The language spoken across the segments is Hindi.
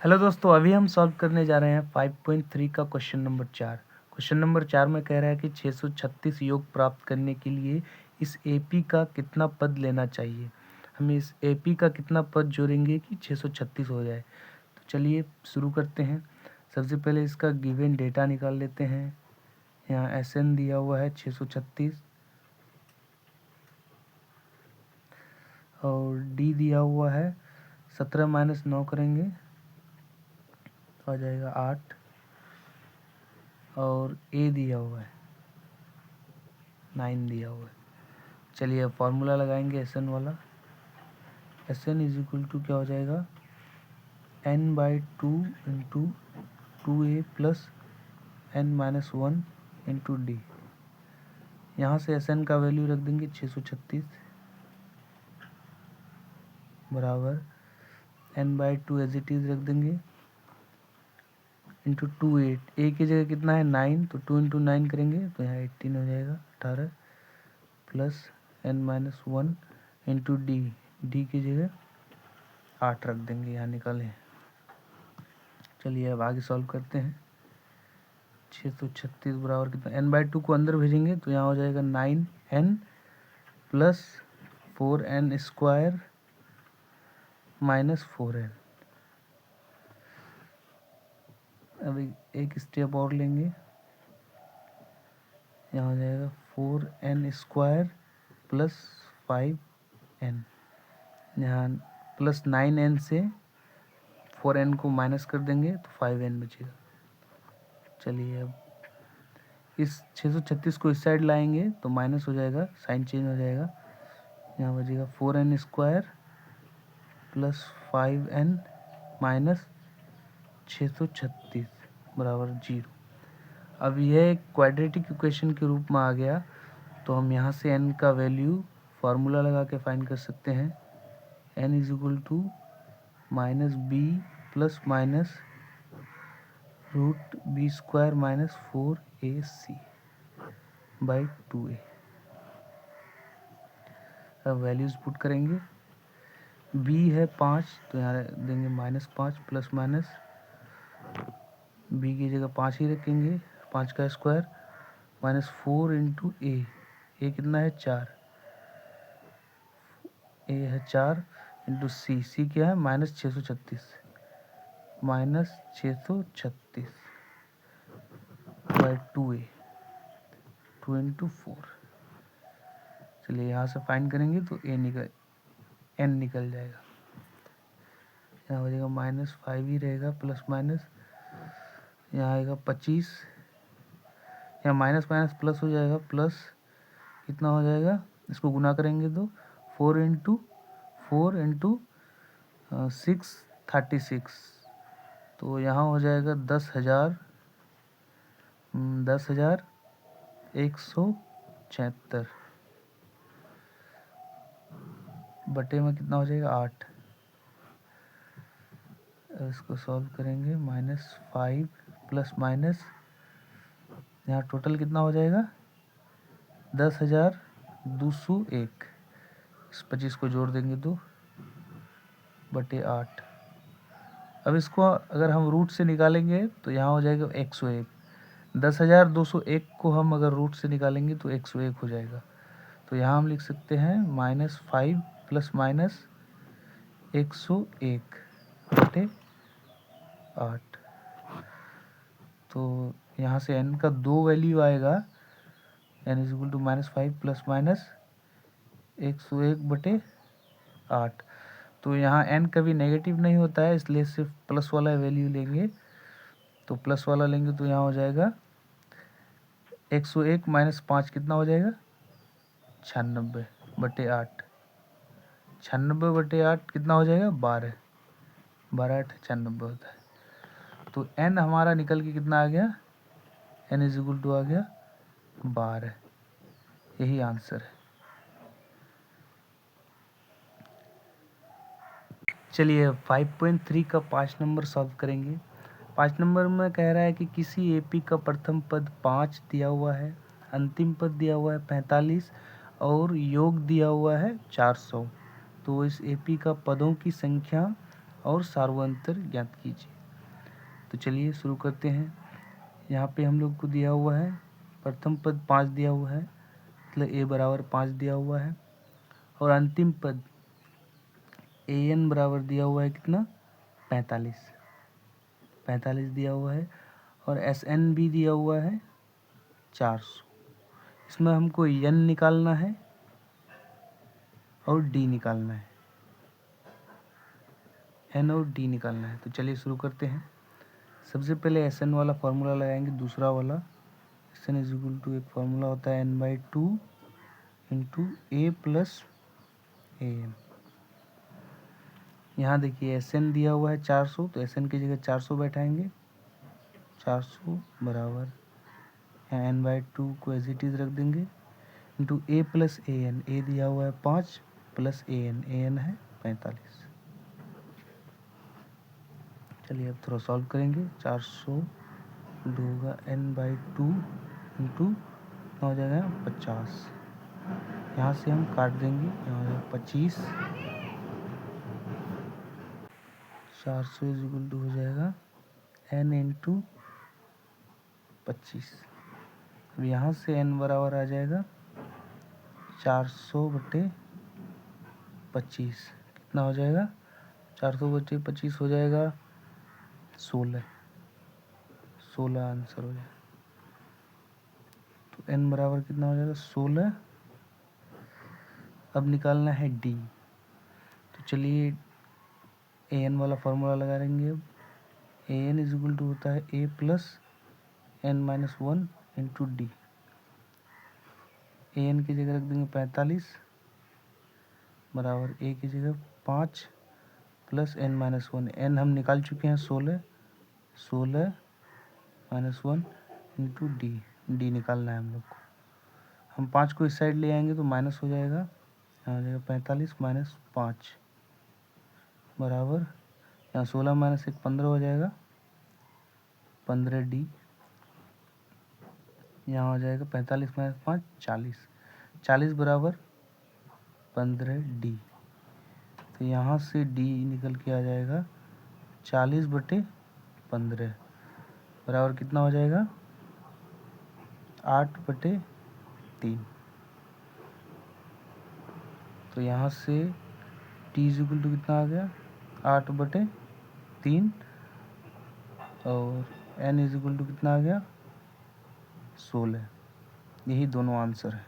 हेलो दोस्तों, अभी हम सॉल्व करने जा रहे हैं 5.3 का क्वेश्चन नंबर 4। क्वेश्चन नंबर 4 में कह रहा है कि 636 योग प्राप्त करने के लिए इस एपी का कितना पद लेना चाहिए। हम इस एपी का कितना पद जोड़ेंगे कि 636 हो जाए। तो चलिए शुरू करते हैं। सबसे पहले इसका गिवन डेटा निकाल लेते हैं। यहाँ एस एन दिया हुआ है 636 और डी दिया हुआ है 17 - 9 करेंगे तो आ जाएगा 8 और ए दिया हुआ है 9 दिया हुआ है। चलिए अब फॉर्मूला लगाएंगे एस एन वाला। S N is equal to क्या हो जाएगा, n/2 into 2a plus n-1 into D. यहाँ से एस एन का वैल्यू रख देंगे 636 बराबर n/2 एज इट इज रख देंगे इंटू 2a। ए की जगह कितना है 9, तो 2 इंटू 9 करेंगे तो यहाँ 18 हो जाएगा 18 plus n-1 into D. D की जगह 8 रख देंगे, यहाँ निकालें। चलिए अब आगे सॉल्व करते हैं। 636 बराबर कितना, n/2 को अंदर भेजेंगे तो यहाँ हो जाएगा 9n plus 4n square minus 4n। अभी एक स्टेप और लेंगे, यहाँ हो जाएगा 4n स्क्वायर प्लस 5n। यहाँ प्लस 9n से 4n को माइनस कर देंगे तो 5n बचेगा। चलिए अब इस 636 को इस साइड लाएंगे तो माइनस हो जाएगा, साइन चेंज हो जाएगा। यहाँ बचेगा 4n square plus 5n minus 636 बराबर 0। अब यह क्वाड्रेटिक इक्वेशन के रूप में आ गया, तो हम यहाँ से n का वैल्यू फार्मूला लगा के फाइंड कर सकते हैं। n is equal to minus b plus minus root b square minus 4ac by 2a। अब वैल्यूज़ पुट करेंगे। b है 5 तो यहाँ देंगे -5 प्लस माइनस b की जगह 5 ही रखेंगे, 5 का स्क्वायर माइनस 4 इंटू ए कितना है 4, ए है 4 इंटू सी क्या है -636 बाई 2a 2 इंटू 4। चलिए यहाँ से फाइंड करेंगे तो n निकल जाएगा। यहाँ हो जाएगा -5 ही रहेगा प्लस माइनस, यहाँ आएगा 25, यहाँ माइनस माइनस प्लस हो जाएगा, प्लस कितना हो जाएगा, इसको गुना करेंगे तो 4 इंटू 6 36, तो यहाँ हो जाएगा 10,176 बटे में कितना हो जाएगा 8। अब इसको सॉल्व करेंगे, -5 प्लस माइनस, यहाँ टोटल कितना हो जाएगा 10,201। इस 25 को जोड़ देंगे तो बटे 8। अब इसको अगर हम रूट से निकालेंगे तो यहाँ हो जाएगा 101। 10,201 को हम अगर रूट से निकालेंगे तो 101 हो जाएगा। तो यहाँ हम लिख सकते हैं -5 प्लस माइनस 101 बटे 8। तो यहाँ से n का 2 वैल्यू आएगा, n is equal to -5 plus minus 101 बटे 8। तो यहाँ n कभी नेगेटिव नहीं होता है, इसलिए सिर्फ प्लस वाला वैल्यू लेंगे। तो प्लस वाला लेंगे तो यहाँ हो जाएगा 101 माइनस 5 कितना हो जाएगा 96 बटे 8। 96 बटे 8 कितना हो जाएगा 12, 12 8 96 होता है। तो n हमारा निकल के कितना आ गया, n इज इक्वल टू आ गया 12। यही आंसर है। चलिए 5.3 का 5 नंबर सॉल्व करेंगे। 5 नंबर में कह रहा है कि किसी एपी का प्रथम पद 5 दिया हुआ है, अंतिम पद दिया हुआ है 45 और योग दिया हुआ है 400। तो इस एपी का पदों की संख्या और सार्वंतर ज्ञात कीजिए। तो चलिए शुरू करते हैं। यहाँ पे हम लोग को दिया हुआ है प्रथम पद 5 दिया हुआ है, मतलब a बराबर 5 दिया हुआ है, और अंतिम पद an बराबर दिया हुआ है कितना 45 दिया हुआ है, और sn भी दिया हुआ है 400। इसमें हमको n निकालना है और d निकालना है, n और d निकालना है। तो चलिए शुरू करते हैं। सबसे पहले sn वाला फार्मूला लगाएंगे, दूसरा वाला sn इज इक्वल टू एक फार्मूला होता है n/2 into a plus an। यहाँ देखिए sn दिया हुआ है 400, तो sn की जगह 400 बैठाएंगे, 400 बराबर यहाँ n/2 को एज इट इज रख देंगे into a plus an। a दिया हुआ है 5 प्लस an है 45। चलिए अब थोड़ा सॉल्व करेंगे। 400 होगा n/2 इंटू हो जाएगा 50। यहाँ से हम काट देंगे, यहाँ हो जाएगा 25। 400 इज इक्वल टू हो जाएगा n इंटू 25। अब यहाँ से n बराबर आ जाएगा 400/25। कितना हो जाएगा 400/25 हो जाएगा 16 आंसर हो जाएगा। तो n बराबर कितना हो जाएगा 16। अब निकालना है d। तो चलिए an वाला फार्मूला लगा लेंगे। अब an इज इक्वल टू होता है a plus n-1 into D. an की जगह रख देंगे 45 बराबर a की जगह 5 प्लस n-1। n हम निकाल चुके हैं 16 माइनस 1 इंटू डी निकालना है हम लोग को। हम 5 को इस साइड ले आएंगे तो माइनस हो जाएगा, यहाँ हो जाएगा 45 माइनस 5 बराबर यहाँ 16 माइनस 1 15 हो जाएगा 15d। यहाँ हो जाएगा 45 माइनस 5 40 बराबर 15d। तो यहाँ से d निकल के आ जाएगा 40/15 बराबर कितना हो जाएगा 8/3। तो यहाँ से t इज इक्वल टू कितना आ गया 8/3 और n इज इक्वल टू कितना आ गया 16। यही दोनों आंसर है।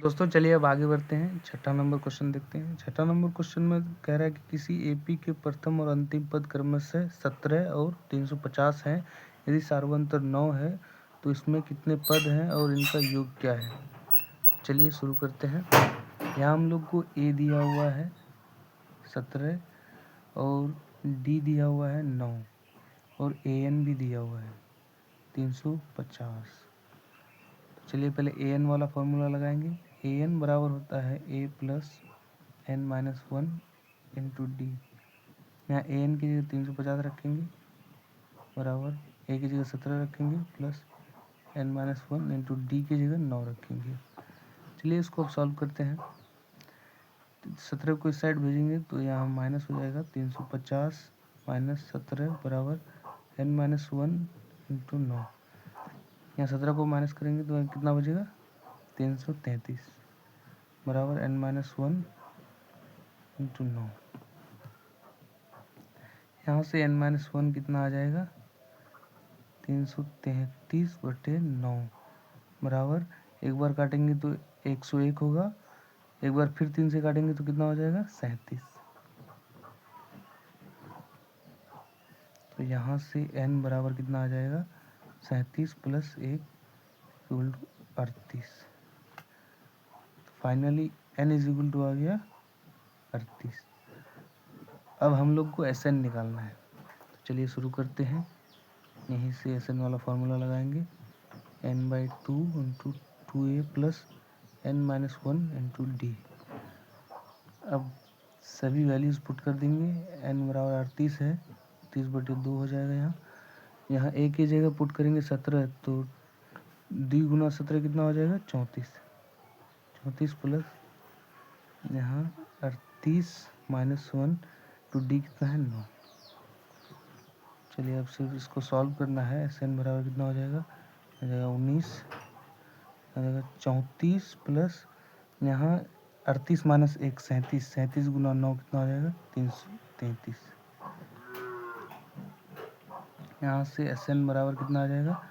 दोस्तों चलिए अब आगे बढ़ते हैं, छठा नंबर क्वेश्चन देखते हैं। छठा नंबर क्वेश्चन में कह रहा है कि किसी एपी के प्रथम और अंतिम पद क्रमशः 17 और 350 हैं। यदि सार्वंतर 9 है तो इसमें कितने पद हैं और इनका योग क्या है। तो चलिए शुरू करते हैं। यहाँ हम लोग को ए दिया हुआ है 17 और डी दिया हुआ है 9 और an भी दिया हुआ है 350। चलिए पहले an वाला फॉर्मूला लगाएंगे। an बराबर होता है a plus n-1 into D. यहाँ an की जगह 350 रखेंगे बराबर a की जगह 17 रखेंगे प्लस n-1 इंटू डी की जगह 9 रखेंगे। चलिए इसको अब सॉल्व करते हैं। 17 को इस साइड भेजेंगे तो यहाँ माइनस हो जाएगा 350 माइनस 17 बराबर n-1 इंटू 9। यहाँ 17 को माइनस करेंगे तो कितना बचेगा 333 बराबर n-1 इंटू 9। यहाँ से n-1 कितना आ जाएगा 333/9 बराबर एक बार काटेंगे तो 101 होगा, एक बार फिर 3 से काटेंगे तो कितना हो जाएगा 37। तो यहाँ से n बराबर कितना आ जाएगा 37 plus 1 equal to 38। Finally n is equal to आ गया 38। अब हम लोग को Sn निकालना है। तो चलिए शुरू करते हैं। यहीं से Sn वाला फार्मूला लगाएंगे n/2 into 2a plus n-1 into D. अब सभी वैल्यूज़ पुट कर देंगे। n बराबर 38 है, 30/2 हो जाएगा। यहाँ a की जगह पुट करेंगे 17 तो d गुना 17 कितना हो जाएगा 34 प्लस यहाँ 38 माइनस 1 टू डी कितना है 9। चलिए अब सिर्फ इसको सॉल्व करना है। एस एन बराबर कितना हो जाएगा 19, हो जाएगा 34 प्लस यहाँ 38 माइनस 1 37, 37 गुना 9 कितना हो जाएगा 333। यहाँ से एस एन बराबर कितना आ जाएगा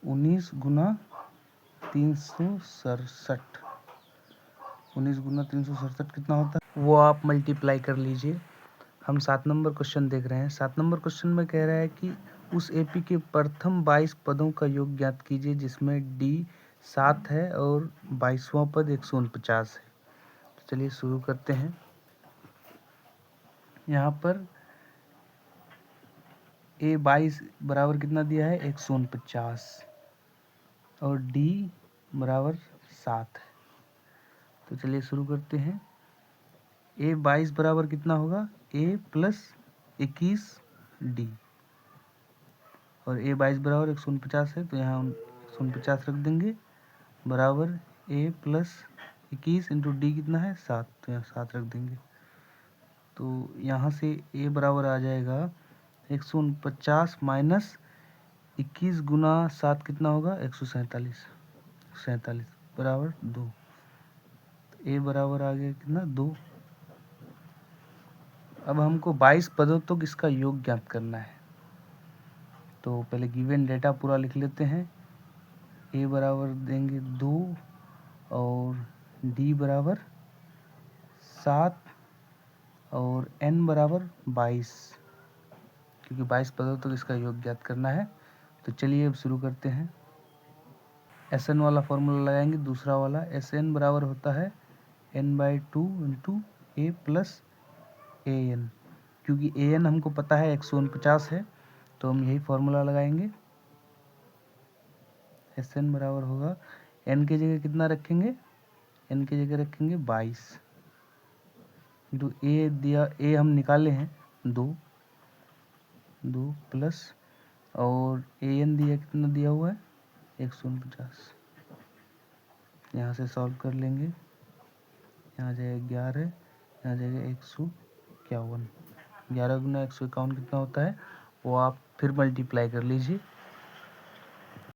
19 गुना 367। 19 गुना 367 कितना होता है वो आप मल्टीप्लाई कर लीजिए। हम 7 नंबर क्वेश्चन देख रहे हैं। 7 नंबर क्वेश्चन में कह रहा है कि उस एपी के प्रथम 22 पदों का योग ज्ञात कीजिए जिसमें डी 7 है और 22वां पद 149 है। तो चलिए शुरू करते हैं। यहाँ पर ए 22 बराबर कितना दिया है 149 और डी बराबर 7 है। तो चलिए शुरू करते हैं। ए 22 बराबर कितना होगा ए प्लस 21 डी और ए 22 बराबर 149 है तो यहाँ 149 रख देंगे बराबर ए प्लस 21 इंटू डी कितना है 7 तो यहाँ 7 रख देंगे। तो यहाँ से ए बराबर आ जाएगा 149 माइनस 21 गुना 7 कितना होगा 147 बराबर 2। ए बराबर आ गया कितना 2। अब हमको 22 पदों तक तो इसका योग ज्ञात करना है। तो पहले गिवन डेटा पूरा लिख लेते हैं। ए बराबर देंगे 2 और डी बराबर 7 और एन बराबर 22 क्योंकि 22 पदों तक तो इसका योग ज्ञात करना है। तो चलिए अब शुरू करते हैं। एस एन वाला फॉर्मूला लगाएंगे दूसरा वाला। एस एन बराबर होता है n/2 into A plus A N. क्योंकि ए एन हमको पता है 149 है तो हम यही फॉर्मूला लगाएंगे। एस एन बराबर होगा एन की जगह कितना रखेंगे एन की जगह रखेंगे 22 इंटू ए दिया ए हम निकाले हैं 2 प्लस और ए एन दिया कितना दिया हुआ है 149। यहाँ से सॉल्व कर लेंगे। यहाँ जाएगा 11, यहाँ जाएगा 151। 11 गुना 151 कितना होता है वो आप फिर मल्टीप्लाई कर लीजिए।